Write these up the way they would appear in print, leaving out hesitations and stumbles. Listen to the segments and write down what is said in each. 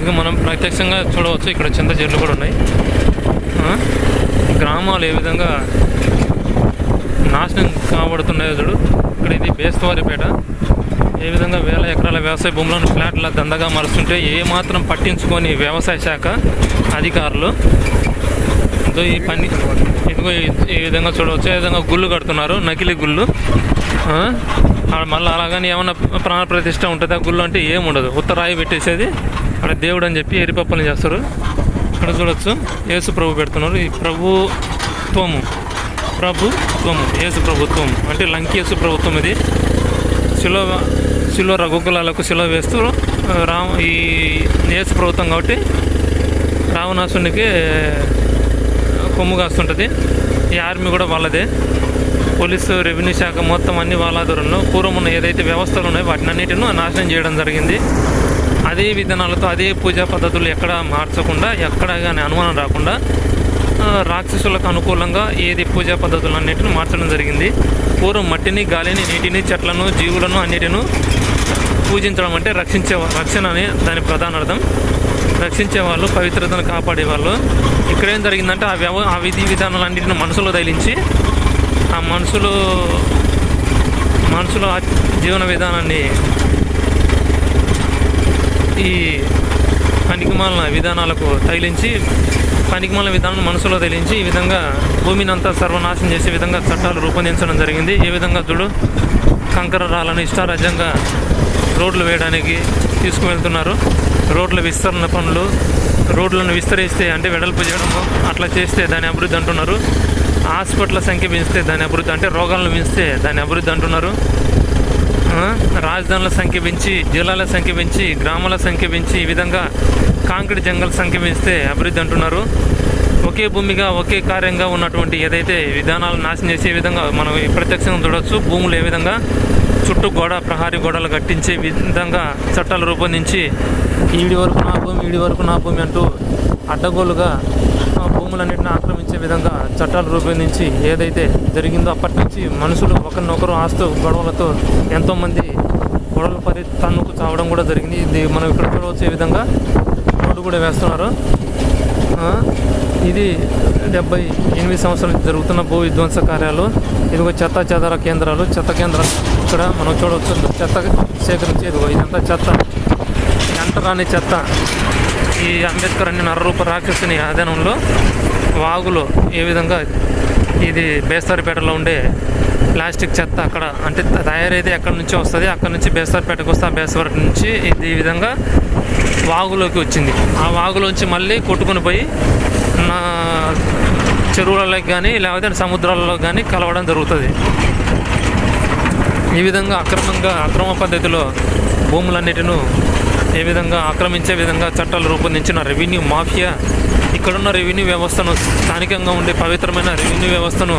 ఇక మనం ప్రత్యక్షంగా చూడవచ్చు. ఇక్కడ చింత చెట్లు కూడా ఉన్నాయి. గ్రామాలు ఏ విధంగా నాశనం కాబడుతున్నాయో చూడు. ఇక్కడ ఇది బేస్తవారిపేట. ఏ విధంగా వేల ఎకరాల వ్యవసాయ భూములను ఫ్లాట్ల దందగా మారుస్తుంటే ఏమాత్రం పట్టించుకొని వ్యవసాయ శాఖ అధికారులు ఈ పని ఇదిగో ఈ విధంగా చూడవచ్చు. ఏ విధంగా గుళ్ళు కడుతున్నారు, నకిలీ గుళ్ళు. మళ్ళీ అలాగని ఏమన్నా ప్రాణ ప్రతిష్ట ఉంటుంది ఆ గుళ్ళు అంటే ఏముండదు. ఉత్తరాయి పెట్టేసేది అక్కడ దేవుడు అని చెప్పి ఎరిపప్పని చేస్తారు. ఇక్కడ చూడవచ్చు యేసు ప్రభు పెడుతున్నారు. ఈ ప్రభుత్వము యేసు ప్రభుత్వం అంటే లంకేసు ప్రభుత్వం. ఇది శిలో రఘుకులాలకు శిలో వేస్తూ ఈ యేసు ప్రభుత్వం కాబట్టి రావణాసునికి కొమ్ము కాస్తుంటుంది. ఈ ఆర్మీ కూడా వాళ్ళదే. పోలీసు, రెవెన్యూ శాఖ మొత్తం అన్ని వాళ్ళ ఆధ్వర్యంలో పూర్వం ఉన్న ఏదైతే వ్యవస్థలు ఉన్నాయో వాటిని అన్నిటిని నాశనం చేయడం జరిగింది. అదే విధానాలతో అదే పూజా పద్ధతులు ఎక్కడ మార్చకుండా, ఎక్కడ కానీ అనుమానం రాకుండా రాక్షసులకు అనుకూలంగా ఏది పూజా పద్ధతులు అన్నిటిని మార్చడం జరిగింది. పూర్వం మట్టిని, గాలిని, నీటిని, చెట్లను, జీవులను అన్నిటిని పూజించడం అంటే రక్షణ అనే దాని ప్రధాన అర్థం. రక్షించేవాళ్ళు, పవిత్రతను కాపాడేవాళ్ళు. ఇక్కడేం జరిగిందంటే ఆ విధి విధానాలన్నింటిని మనసులో తగిలించి ఆ మనుషుల జీవన విధానాన్ని ఈ పనికిమాలిన విధానాలకు తగిలించి పనికిమాలిన విధానం మనసులో తగిలించి ఈ విధంగా భూమిని అంతా సర్వనాశనం చేసే విధంగా చట్టాలు రూపొందించడం జరిగింది. ఏ విధంగా చూడు కంకర రాళ్ళను ఇష్టారాజ్యంగా రోడ్లు వేయడానికి తీసుకువెళ్తున్నారు. రోడ్ల విస్తరణ పనులు, రోడ్లను విస్తరిస్తే అంటే వెడల్పు చేయడం అట్లా చేస్తే దాని అభివృద్ధి అంటున్నారు. హాస్పిటల్ సంఖ్య పెంచితే దాని అభివృద్ధి, అంటే రోగాలను పెంచితే దాని అభివృద్ధి అంటున్నారు. రాజధానుల సంఖ్య పెంచి, జిల్లాల సంఖ్య పెంచి, గ్రామాల సంఖ్య పెంచి ఈ విధంగా కాంక్రీట్ జంగల్ సంఖ్య పెంచితే అభివృద్ధి అంటున్నారు. ఒకే భూమిగా ఒకే కార్యంగా ఉన్నటువంటి ఏదైతే విధానాలు నాశనం చేసే విధంగా మనం ప్రత్యక్షంగా చూడవచ్చు. భూములు ఏ విధంగా చుట్టూ ప్రహారీ గోడలు కట్టించే విధంగా చట్టాలు రూపొందించి ఈడి వరకు నా భూమి అంటూ అడ్డగోలుగా భూములన్నింటినీ ఆక్రమించే విధంగా చట్టాలు రూపొందించి ఏదైతే జరిగిందో అప్పటి నుంచి మనుషులు ఒకరినొకరు ఆస్తు గొడవలతో ఎంతోమంది గొడవలు పడి తన్నుకు చావడం కూడా జరిగింది. ఇది మనం ఇక్కడ చూడవచ్చు. ఏ విధంగా రోడ్డు కూడా వేస్తున్నారు. ఇది 78 సంవత్సరాల నుంచి జరుగుతున్న భూ విధ్వంస కార్యాలు. ఇదిగో చెత్త చెదార కేంద్రాలు, చెత్త కేంద్రాలు ఇక్కడ మనం చూడవచ్చు. చెత్త సేకరించి ఇదిగో ఇదంతా చెత్త, అంటరాని చెత్త. ఈ అంబేద్కర్ అనే నరరూప రాక్షసుని ఆధీనంలో వాగులో ఏ విధంగా ఇది బేస్తవారిపేటలో ఉండే ప్లాస్టిక్ చెత్త అక్కడ అంటే తయారైతే ఎక్కడి నుంచో వస్తుంది, అక్కడ నుంచి బేస్తవారిపేటకు వస్తే ఆ బేస్తవారి నుంచి ఇది ఈ విధంగా వాగులోకి వచ్చింది. ఆ వాగులోంచి మళ్ళీ కొట్టుకుని పోయి చెరువులలోకి కానీ లేకపోతే సముద్రాలలో కానీ కలవడం జరుగుతుంది. ఈ విధంగా అక్రమ పద్ధతిలో భూములన్నిటిను ఏ విధంగా ఆక్రమించే విధంగా చట్టాలు రూపొందించిన రెవెన్యూ మాఫియా ఇక్కడున్న రెవెన్యూ వ్యవస్థను, స్థానికంగా ఉండే పవిత్రమైన రెవెన్యూ వ్యవస్థను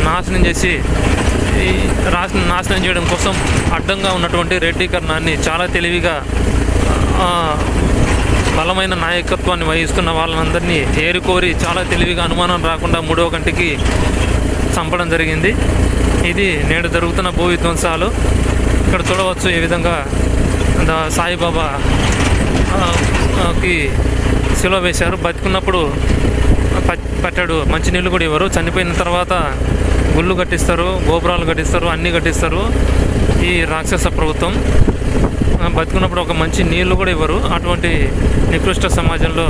నాశనం చేసి నాశనం చేయడం కోసం అడ్డంగా ఉన్నటువంటి రెడ్డీకరణాన్ని చాలా తెలివిగా బలమైన నాయకత్వాన్ని వహిస్తున్న వాళ్ళందరినీ ఏరుకోరి చాలా తెలివిగా అనుమానం రాకుండా మూడవ కంటికి చంపడం జరిగింది. ఇది నేడు జరుగుతున్న భూ విధ్వంసాలు. ఇక్కడ చూడవచ్చు ఏ విధంగా సాయిబాబాకి శిలువ వేశారు. బతికున్నప్పుడు పట్టాడు, మంచినీళ్ళు కూడా ఇవ్వరు. చనిపోయిన తర్వాత గుళ్ళు కట్టిస్తారు, గోపురాలు కట్టిస్తారు, అన్నీ కట్టిస్తారు ఈ రాక్షస ప్రభుత్వం. బతుకున్నప్పుడు ఒక మంచి నీళ్లు కూడా ఇవ్వరు. అటువంటి నికృష్ట సమాజంలో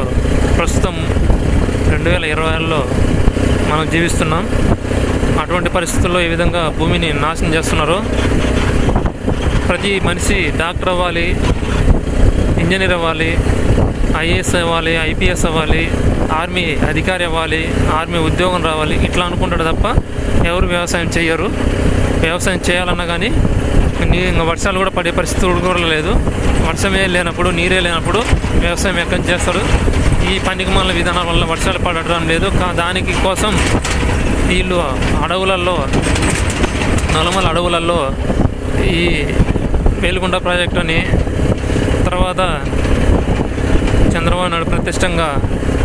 ప్రస్తుతం 2020లో మనం జీవిస్తున్నాం. అటువంటి పరిస్థితుల్లో ఈ విధంగా భూమిని నాశనం చేస్తున్నారు. ప్రతి మనిషి డాక్టర్ అవ్వాలి, ఇంజనీర్ అవ్వాలి, ఐఏఎస్ అవ్వాలి, ఐపీఎస్ అవ్వాలి, ఆర్మీ అధికారి అవ్వాలి, ఆర్మీ ఉద్యోగం రావాలి ఇట్లా అనుకుంటాడు తప్ప ఎవరు వ్యవసాయం చేయరు. వ్యవసాయం చేయాలన్నా కానీ ఇంకా వర్షాలు కూడా పడే పరిస్థితి కూడా లేదు. వర్షమే లేనప్పుడు, నీరే లేనప్పుడు వ్యవసాయం ఎక్కడి చేస్తారు? ఈ పనికిమాలిన విధానాల వల్ల వర్షాలు పడడం లేదు. దానికి కోసం వీళ్ళు అడవులలో, నల్లమల అడవులలో ఈ వేలుగుండ ప్రాజెక్టు అని, తర్వాత చంద్రబాబు నాయుడు ప్రతిష్టంగా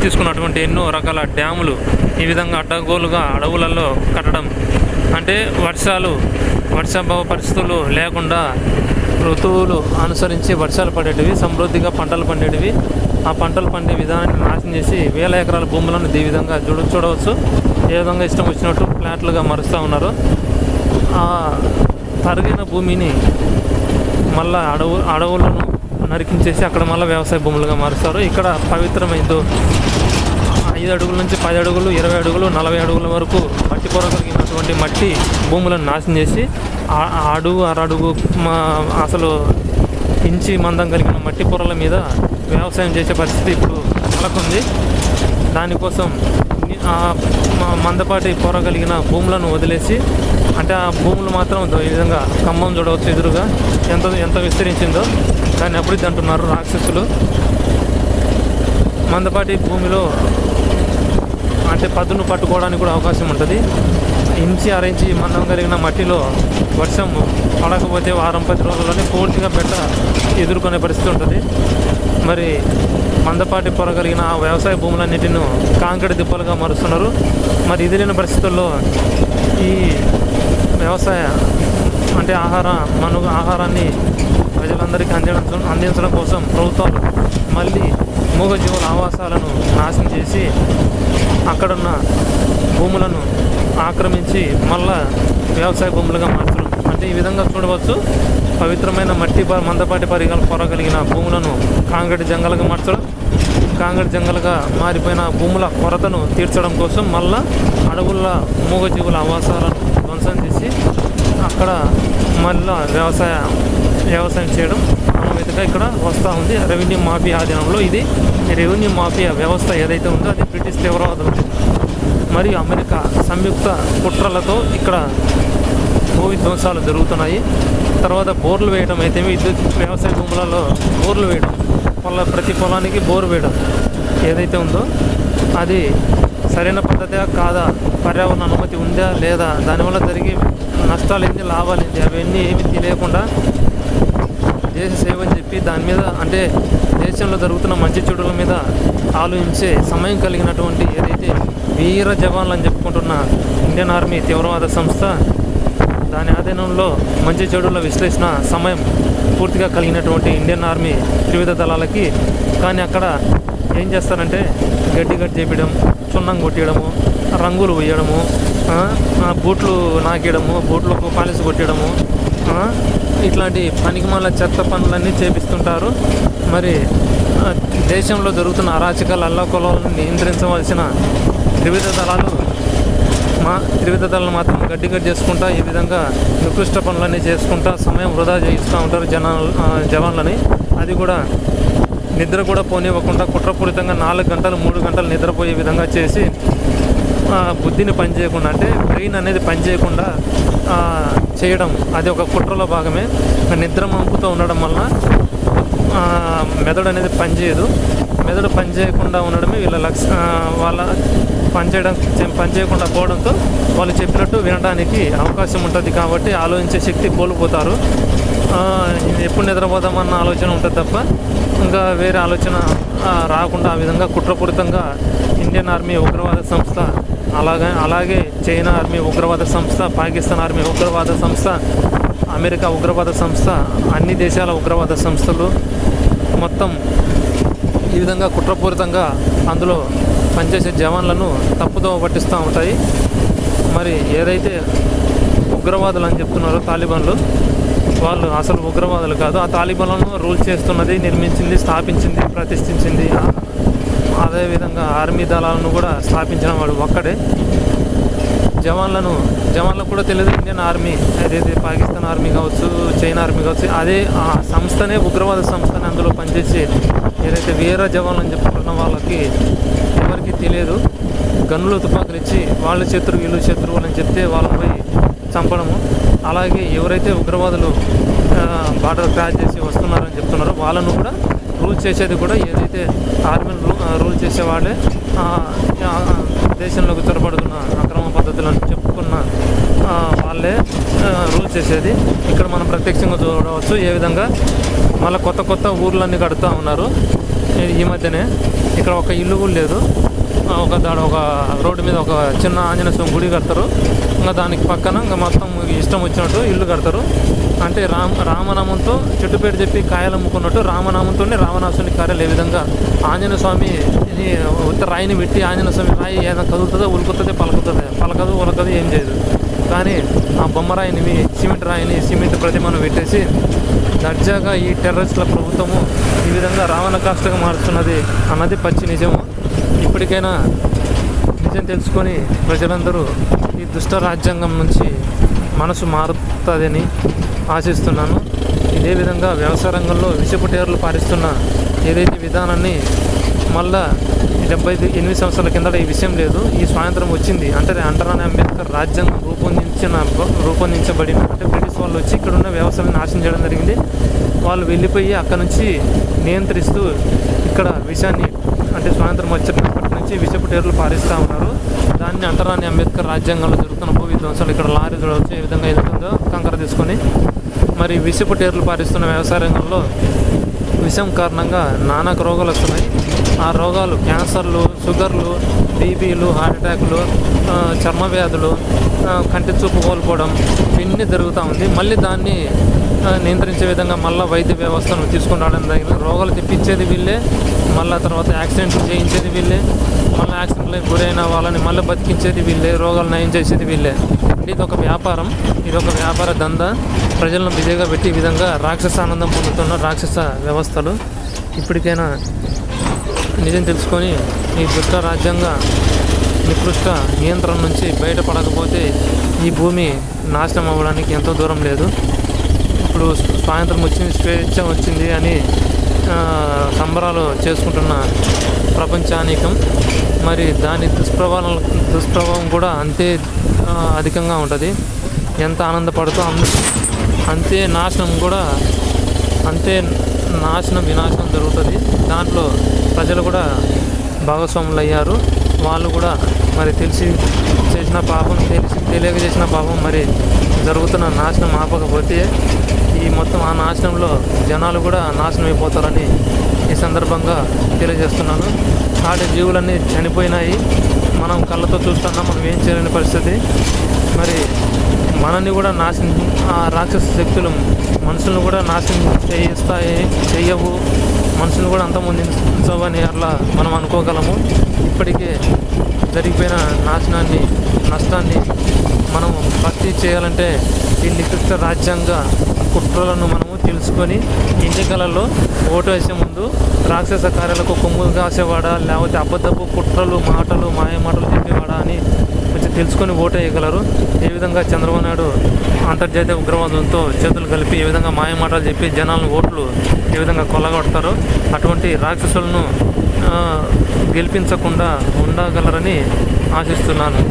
తీసుకున్నటువంటి ఎన్నో రకాల డ్యాములు ఈ విధంగా అడ్డగోలుగా అడవులలో కట్టడం అంటే వర్షాభావ పరిస్థితులు లేకుండా ఋతువులు అనుసరించి వర్షాలు పడేటివి, సమృద్ధిగా పంటలు పండేటివి ఆ పంటలు పండే విధానాన్ని నాశనం చేసి వేల ఎకరాల భూములను ఈ విధంగా చూడవచ్చు. ఏ విధంగా ఇష్టం వచ్చినట్టు ఫ్లాట్లుగా మారుస్తూ ఉన్నారు. ఆ తరిగిన భూమిని మళ్ళా అడవులను నరికించేసి అక్కడ మళ్ళీ వ్యవసాయ భూములుగా మారుస్తారు. ఇక్కడ పవిత్రమైందో 5 అడుగుల నుంచి 10 అడుగులు, 20 అడుగులు, 40 అడుగుల వరకు మట్టి పొర కలిగినటువంటి మట్టి భూములను నాశనం చేసి అరడుగు అసలు ఇంచి మందం కలిగిన మట్టి పొరల మీద వ్యవసాయం చేసే పరిస్థితి ఇప్పుడు నెలకొంది. దానికోసం మందపాటి పొర కలిగిన భూములను వదిలేసి, అంటే ఆ భూములు మాత్రం ఈ విధంగా ఖమ్మం చూడవచ్చు ఎదురుగా ఎంత విస్తరించిందో. దాన్ని అభివృద్ధి అంటున్నారు రాక్షసులు. మందపాటి భూమిలో అంటే పదును పట్టుకోవడానికి కూడా అవకాశం ఉంటుంది. ఇంచి అరించి మందం కలిగిన మట్టిలో వర్షం పడకపోతే 10 రోజుల్లోనే పూర్తిగా బెట్ట ఎదుర్కొనే పరిస్థితి ఉంటుంది. మరి మందపాటి పొర కలిగిన వ్యవసాయ భూములన్నిటిని కాంక్రీట్ దిబ్బలుగా మారుస్తున్నారు. మరి ఇది లేని పరిస్థితుల్లో ఈ వ్యవసాయ అంటే ఆహారాన్ని ప్రజలందరికీ అందించడం కోసం ప్రభుత్వాలు మళ్ళీ మూగజీవుల ఆవాసాలను నాశనం చేసి అక్కడున్న భూములను ఆక్రమించి మళ్ళా వ్యవసాయ భూములుగా మార్చడం. అంటే ఈ విధంగా చూడవచ్చు, పవిత్రమైన మందపాటి పొర కలిగిన భూములను కాంక్రీట్ జంగలుగా మార్చడం, కాంక్రీట్ జంగలుగా మారిపోయిన భూముల కొరతను తీర్చడం కోసం మళ్ళా అడవుల మూగజీవుల ఆవాసాలను ధ్వంసం చేసి అక్కడ మళ్ళా వ్యవసాయం చేయడం అనుమతిగా ఇక్కడ వస్తూ ఉంది. రెవెన్యూ మాఫియా ఆధీనంలో ఇది రెవెన్యూ మాఫియా వ్యవస్థ ఏదైతే ఉందో అది బ్రిటిష్ తీవ్రవాదులు మరియు అమెరికా సంయుక్త కుట్రలతో ఇక్కడ భూ విధ్వంసాలు జరుగుతున్నాయి. తర్వాత బోర్లు వేయడం అయితే వ్యవసాయ భూములలో బోర్లు వేయడం, ప్రతి పొలానికి బోరు వేయడం ఏదైతే ఉందో అది సరైన పద్ధతి కాదా, పర్యావరణ అనుమతి ఉందా లేదా, దానివల్ల జరిగే నష్టాలు ఏంటి, లాభాలు ఏంటి, అవన్నీ ఏమి తెలియకుండా దేశ సేవ అని చెప్పి దాని మీద అంటే దేశంలో జరుగుతున్న మంచి చెడుల మీద ఆలోచించే సమయం కలిగినటువంటి ఏదైతే వీర జవాన్లు అని చెప్పుకుంటున్న ఇండియన్ ఆర్మీ తీవ్రవాద సంస్థ, దాని ఆధీనంలో మంచి చెడుల విశ్లేషణ సమయం పూర్తిగా కలిగినటువంటి ఇండియన్ ఆర్మీ త్రివిధ దళాలకి, కానీ అక్కడ ఏం చేస్తారంటే గడ్డి చేయడం, చున్నం కొట్టడము, రంగులు వేయడము, బూట్లు నాకేయడము, బూట్లకు పాలిసి కొట్టడము, ఇట్లాంటి పనికిమాల చెత్త పనులన్నీ చేపిస్తుంటారు. మరి దేశంలో జరుగుతున్న అరాచకాలు అల్లకొలను నియంత్రించవలసిన త్రివిధ దళాలు మాత్రం గడ్డి చేసుకుంటా ఈ విధంగా నికృష్ట పనులన్నీ చేసుకుంటా సమయం వృధా చేయిస్తూ ఉంటారు జవాన్లని. అది కూడా నిద్ర కూడా పోనివ్వకుండా కుట్రపూరితంగా 4 గంటలు 3 గంటలు నిద్రపోయే విధంగా చేసి బుద్ధిని పనిచేయకుండా అంటే బ్రెయిన్ అనేది పనిచేయకుండా చేయడం అది ఒక కుట్రలో భాగమే. నిద్ర మంపుతో ఉండడం వలన మెదడు అనేది పనిచేయదు. మెదడు పనిచేయకుండా ఉండడమే వాళ్ళ పనిచేయకుండా పోవడంతో వాళ్ళు చెప్పినట్టు వినడానికి అవకాశం ఉంటుంది. కాబట్టి ఆలోచించే శక్తి కోల్పోతారు. ఎప్పుడు నిద్రపోదామన్న ఆలోచన ఉంటుంది తప్ప ఇంకా వేరే ఆలోచన రాకుండా ఆ విధంగా కుట్రపూరితంగా ఇండియన్ ఆర్మీ ఉగ్రవాద సంస్థ, అలాగే చైనా ఆర్మీ ఉగ్రవాద సంస్థ, పాకిస్తాన్ ఆర్మీ ఉగ్రవాద సంస్థ, అమెరికా ఉగ్రవాద సంస్థ, అన్ని దేశాల ఉగ్రవాద సంస్థలు మొత్తం ఈ విధంగా కుట్రపూరితంగా అందులో పనిచేసే జవాన్లను తప్పుదోవ పట్టిస్తూ ఉంటాయి. మరి ఏదైతే ఉగ్రవాదులు అని చెప్తున్నారో తాలిబాన్లు, వాళ్ళు అసలు ఉగ్రవాదులు కాదు. ఆ తాలిబాన్లను రూల్ చేస్తున్నది, నిర్మించింది, స్థాపించింది, ప్రతిష్ఠించింది, అదేవిధంగా ఆర్మీ దళాలను కూడా స్థాపించిన వాడు ఒక్కడే. జవాన్లకు కూడా తెలియదు ఇండియన్ ఆర్మీ ఏదైతే పాకిస్తాన్ ఆర్మీ కావచ్చు, చైనా ఆర్మీ కావచ్చు, అదే ఆ సంస్థనే ఉగ్రవాద సంస్థనే అందులో పనిచేసి ఏదైతే వీర జవాన్లు అని చెప్పుకుంటున్న వాళ్ళకి ఎవరికి తెలియదు. గన్నులు తుపాకులు ఇచ్చి వాళ్ళు శత్రువు వీళ్ళు శత్రువు అని చెప్తే వాళ్ళని పోయి చంపడము. అలాగే ఎవరైతే ఉగ్రవాదులు బార్డర్ క్రాస్ చేసి వస్తున్నారని చెప్తున్నారో వాళ్ళను కూడా రూల్ చేసేది కూడా ఏదైతే ఆర్మీని రూల్ చేసేవాళ్ళే దేశంలోకి చొరబడుతున్న అక్రమ పద్ధతులను చెప్పుకున్న వాళ్ళే రూల్ చేసేది. ఇక్కడ మనం ప్రత్యక్షంగా చూడవచ్చు ఏ విధంగా మళ్ళీ కొత్త ఊర్లన్నీ కడుతూ ఉన్నారు. ఈ మధ్యనే ఇక్కడ ఒక ఇల్లు కూడా లేదు. ఒక రోడ్డు మీద ఒక చిన్న ఆంజనేయ స్వామి గుడి కడతారు. ఇంకా దానికి పక్కన ఇంకా మొత్తం ఇష్టం వచ్చినట్టు ఇల్లు కడతారు. అంటే రామనామంతో చెట్టుపేట చెప్పి కాయలు అమ్ముకున్నట్టు రామనామంతోనే రావణాసుని కార్యాలు ఏ విధంగా ఆంజనేయ స్వామి రాయిని పెట్టి ఆంజనేయ స్వామి రాయి ఏదైనా కదులుతుందో ఉలుకుతుంది, పలకదు ఉలకదు, ఏం చేయదు. కానీ ఆ బొమ్మరాయిని సిమెంట్ రాయిని సిమెంట్ ప్రతిమను పెట్టేసి దర్జాగా ఈ టెర్రరిస్టుల ప్రభుత్వము ఈ విధంగా రావణ కాష్టగా మారుతున్నది అన్నది పచ్చి నిజము. ఇప్పటికైనా నిజం తెలుసుకొని ప్రజలందరూ ఈ దుష్ట రాజ్యాంగం నుంచి మనసు మారుతుందని ఆశిస్తున్నాను. ఇదే విధంగా వ్యవసాయ రంగంలో విషపుటేరులు పారిస్తున్న ఏదైతే విధానాన్ని మళ్ళా 78 సంవత్సరాల కిందట ఈ విషయం లేదు, ఈ స్వాతంత్రం వచ్చింది అంటే అంటరాని అంబేద్కర్ రాజ్యాంగం రూపొందించబడిన అంటే బ్రిటిష్ వాళ్ళు వచ్చి ఇక్కడ ఉన్న వ్యవసాయాన్ని నాశనం చేయడం జరిగింది. వాళ్ళు వెళ్ళిపోయి అక్కడ నుంచి నియంత్రిస్తూ ఇక్కడ విషయాన్ని అంటే స్వాతంత్రం వచ్చినప్పటి నుంచి విషపుటేరులు పారిస్తూ ఉన్నారు. దాన్ని అంటరాని అంబేద్కర్ రాజ్యాంగంలో జరుగుతున్న భూ విధ్వంసాలు ఇక్కడ లారీ వచ్చి ఏ విధంగా ఎదుగుతుందో కంకర తీసుకొని మరి విషపుటేరులు పారిస్తున్న వ్యవసాయ రంగంలో విషం కారణంగా నానా రోగాలు వస్తున్నాయి. ఆ రోగాలు క్యాన్సర్లు, షుగర్లు, బీపీలు, హార్ట్ అటాక్లు, చర్మ వ్యాధులు, కంటి చూపు కోల్పోవడం ఇవన్నీ జరుగుతూ ఉంది. మళ్ళీ దాన్ని నియంత్రించే విధంగా మళ్ళీ వైద్య వ్యవస్థను తీసుకుని రావడం జరిగింది. రోగాలు తెప్పించేది వీళ్ళే, మళ్ళీ తర్వాత యాక్సిడెంట్లు చేయించేది వీళ్ళే, మళ్ళీ యాక్సిడెంట్లకు గురైన వాళ్ళని మళ్ళీ బతికించేది వీళ్ళే, రోగాలు నయం చేసేది వీళ్ళే. ఇదొక వ్యాపారం, ఇదొక వ్యాపార దందా. ప్రజలను బిజీగా పెట్టి ఈ విధంగా రాక్షస ఆనందం పొందుతున్న రాక్షస వ్యవస్థలు. ఇప్పటికైనా నిజం తెలుసుకొని ఈ దుష్ట రాజ్యాంగ నికృష్ట నియంత్రణ నుంచి బయటపడకపోతే ఈ భూమి నాశనం అవ్వడానికి ఎంతో దూరం లేదు. ఇప్పుడు స్వాతంత్రం వచ్చింది, స్వేచ్ఛ వచ్చింది అని సంబరాలు చేసుకుంటున్న ప్రపంచానికం మరి దాని దుష్ప్రభావం కూడా అంతే అధికంగా ఉంటుంది. ఎంత ఆనందపడుతూ అంతే నాశనం కూడా అంతే వినాశనం జరుగుతుంది. దాంట్లో ప్రజలు కూడా భాగస్వాములు అయ్యారు. వాళ్ళు కూడా మరి తెలియక చేసిన పాపం మరి జరుగుతున్న నాశనం ఆపకపోతే ఈ మొత్తం ఆ నాశనంలో జనాలు కూడా నాశనం అయిపోతారని ఈ సందర్భంగా తెలియజేస్తున్నాను. ఆడే జీవులన్నీ చనిపోయినాయి, మనం కళ్ళతో చూస్తున్నాం, మనం ఏం చేయలేని పరిస్థితి. మరి మనల్ని కూడా నాశనం ఆ రాక్షస శక్తులు మనుషులను కూడా నాశనం చెయ్యవు, మనుషులు కూడా అంతమొందించవని అట్లా మనం అనుకోగలము. ఇప్పటికే జరిగిపోయిన నష్టాన్ని మనం భర్తీ చేయాలంటే ఈ నికృష్ట రాజ్యాంగ కుట్రలను మనము తెలుసుకొని ఎన్నికలలో ఓటు వేసే ముందు రాక్షస కార్యాలకు కొమ్ము కాసేవాడా లేకపోతే అబద్ధపు కుట్రలు మాయమాటలు చెప్పేవాడా అని కొంచెం తెలుసుకొని ఓటు వేయగలరు. ఏ విధంగా చంద్రబాబు నాయుడు అంతర్జాతీయ ఉగ్రవాదంతో చేతులు కలిపి ఏ విధంగా మాయమాటలు చెప్పి జనాలను ఓట్లు ఏ విధంగా కొల్లగొడతారో అటువంటి రాక్షసులను గెలిపించకుండా ఉండగలరని ఆశిస్తున్నాను.